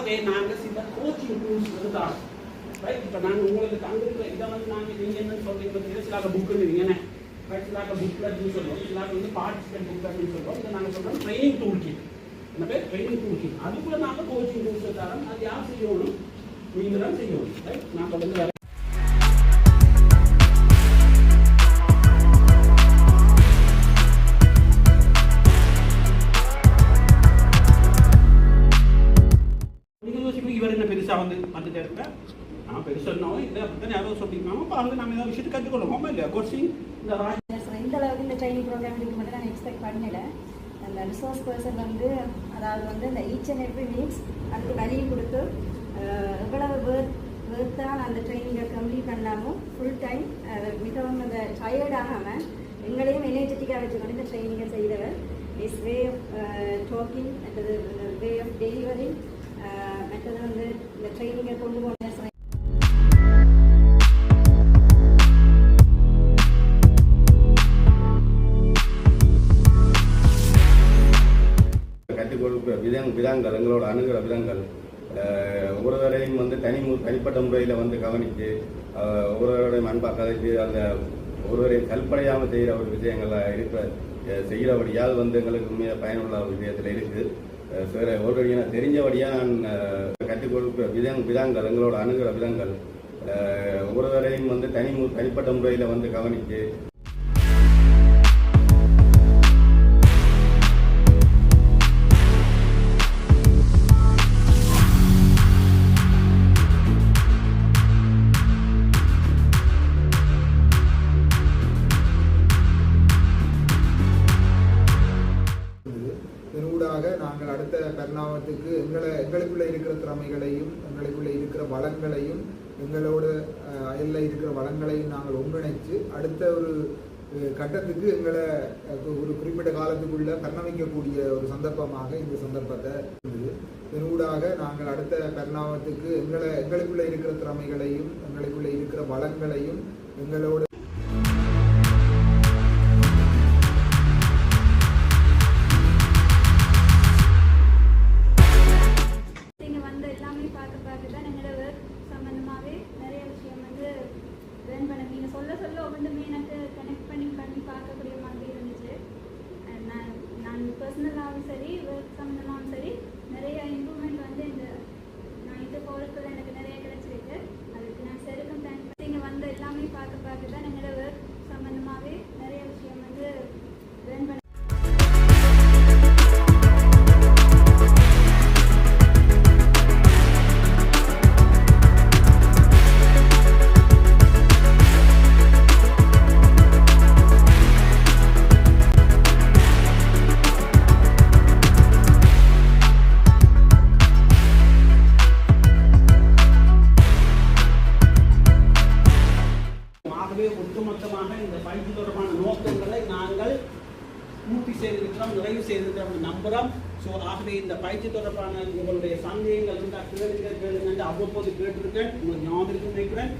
ஆகவே நாங்கள் சில கோச்சிங் டூல்ஸ் இருந்தால் ரைட். இப்போ நாங்கள் உங்களுக்கு தங்கிருக்கிற இதை வந்து நாங்கள் நீங்கள் என்னன்னு சொல்றீங்க பார்த்தீங்கன்னா சிலாக்க புக்குன்னு ரைட். சிலாக்க புக்லெட்னு சொல்லுவோம், சிலாக்க வந்து பார்ட்டிசிபென்ட் புக்லெட்னு சொல்லுவோம். இதை நாங்கள் சொல்கிறோம் ட்ரைனிங் டூல் கிட். இந்த பேர் ட்ரைனிங் டூல் கிட். அதுக்குள்ளே நாங்கள் கோச்சிங் டூல்ஸ் தரோம். அது யார் செய்யணும்? நீங்கள் தான் செய்யணும். ரைட். நாங்கள் வந்து வேறு இவர் என்ன பெருசாக வந்துட்டு இருக்க நான் பெருசாகவும் இல்லை அப்படித்தான் யாரோ சொல்லியிருக்காங்க. அப்போ அங்கே நம்ம ஏதாவது விஷயத்தை கற்றுக்கொள்ளுவோம் இல்லையா? கோச்சிங் இந்த இந்த அளவுக்கு இந்த ட்ரைனிங் ப்ரோக்ராம் இதுக்கு மட்டும் நான் எக்ஸ்பெக்ட் பண்ணல. அந்த ரிசோர்ஸ் பர்சன் வந்து அதாவது வந்து இந்த ஈச் அண்ட் எவ்ரி வீக்ஸ் அதுக்கு வேல்யூ கொடுத்து எவ்வளவு வேர்த்தான் அந்த ட்ரைனிங்கை கம்ப்ளீட் பண்ணாமல் ஃபுல் டைம் மிகவும் அந்த டயர்டாகாமல் எங்களையும் எனர்ஜெட்டிக்காக வச்சுக்கொண்டு இந்த ட்ரைனிங்கை செய்தவர். இஸ் வே ஆஃப் டாக்கிங், மற்றது வே ஆஃப் டெலிவரிங், மற்றது வந்து இந்த ட்ரைனிங்கை கொண்டு போன கற்றுக் கொடுக்கிற விதங்கள் எங்களோட அணுகிற விதங்கள் ஒவ்வொருவரையும் வந்து தனிப்பட்ட முறையில் வந்து கவனித்து ஒவ்வொருவரையும் அன்பாக கதைத்து அந்த ஒருவரையும் கல்பனையாமல் செய்கிற ஒரு விஷயங்கள் செய்கிறபடியால் வந்து எங்களுக்கு உண்மையாக பயனுள்ள ஒரு விஷயத்தில் இருக்குது. ஒருவரையும் எனக்கு தெரிஞ்சபடியாக நான் கற்றுக் கொடுக்கிற விதங்கள் எங்களோட அணுகிற விதங்கள் ஒவ்வொருவரையும் வந்து தனிப்பட்ட முறையில் வந்து கவனித்து நாங்கள் அடுத்த பரிணாமத்துக்கு எங்களுக்குள்ளே இருக்கிற திறமைகளையும் எங்களுக்குள்ளே இருக்கிற வளங்களையும் எங்களோட அயலில் இருக்கிற வளங்களையும் நாங்கள் ஒன்றிணைச்சு அடுத்த ஒரு கட்டத்துக்கு எங்களை ஒரு குறிப்பிட்ட காலத்துக்குள்ள பரிணமிக்கக்கூடிய ஒரு சந்தர்ப்பமாக இந்த சந்தர்ப்பத்தை இருந்தது. இதனூடாக நாங்கள் அடுத்த பரிணாமத்துக்கு எங்களுக்குள்ளே இருக்கிற திறமைகளையும் எங்களுக்குள்ளே இருக்கிற வளங்களையும் எங்களோட சொல்ல ஒவ்வொன்றுமே எனக்கு கனெக்ட் பண்ணி பார்க்கக்கூடிய மாதிரி இருந்துச்சு. நான் பர்சனலாகவும் சரி ஒர்க் சம்மந்தமாகவும் சரி நிறைய இம்ப்ரூவ்மெண்ட் வந்து நான் இது போகிறதுல எனக்கு நிறைய கிடைச்சிருக்கு. அதுக்கு நான் சரிக்கும் தேங்க்ஸ். நீங்கள் வந்து எல்லாமே பார்க்க தான் என்னோட ஒர்க் சம்மந்தமாகவே நிறைய விஷயம் வந்து லேர்ன் பண்ண ஒட்டுமொத்தமாக இந்த பயிற்சி தொடர்பான நோக்கங்களை நாங்கள் பூர்த்தி செய்திருக்கிறோம், நிறைவு செய்திருக்கிறோம் நம்புகிறோம். ஸோ ஆகவே இந்த பயிற்சி தொடர்பான உங்களுடைய சந்தேகங்கள் இருந்தால் கேளுங்க அவ்வப்போது கேட்டிருக்கேன். உங்களுக்கு ஞாபகம் நினைக்கிறேன்.